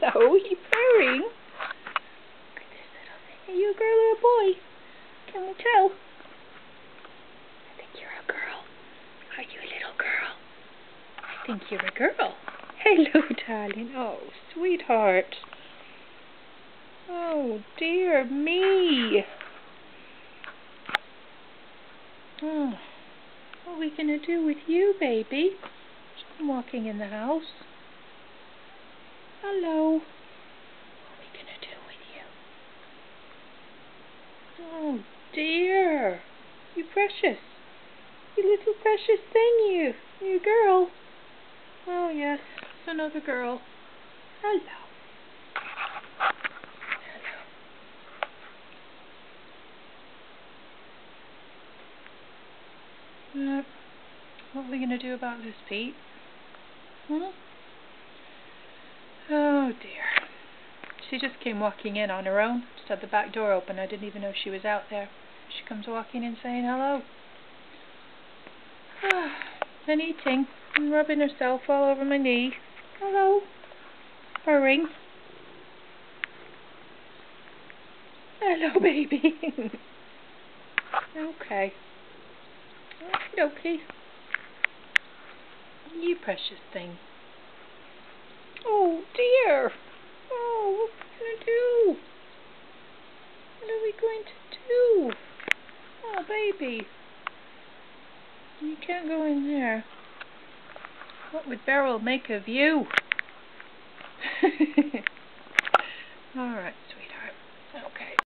Hello, you purring? Look at this little thing. Are you a girl or a boy? Can we tell? I think you're a girl. Are you a little girl? I think you're a girl. Hello, darling. Oh, sweetheart. Oh, dear me. Oh, what are we going to do with you, baby? I'm walking in the house. Hello. What are we going to do with you? Oh, dear. You precious. You little precious thing, you. You girl. Oh, yes. It's another girl. Hello. What are we going to do about this, Pete? Hmm? Oh, dear. She just came walking in on her own. Just had the back door open. I didn't even know she was out there. She comes walking in saying hello. And eating and rubbing herself all over my knee. Hello. Purring. Hello, baby. Okay. Okay. You precious thing. Oh, dear. Oh, what are we going to do? What are we going to do? Oh, baby. You can't go in there. What would Beryl make of you? Alright,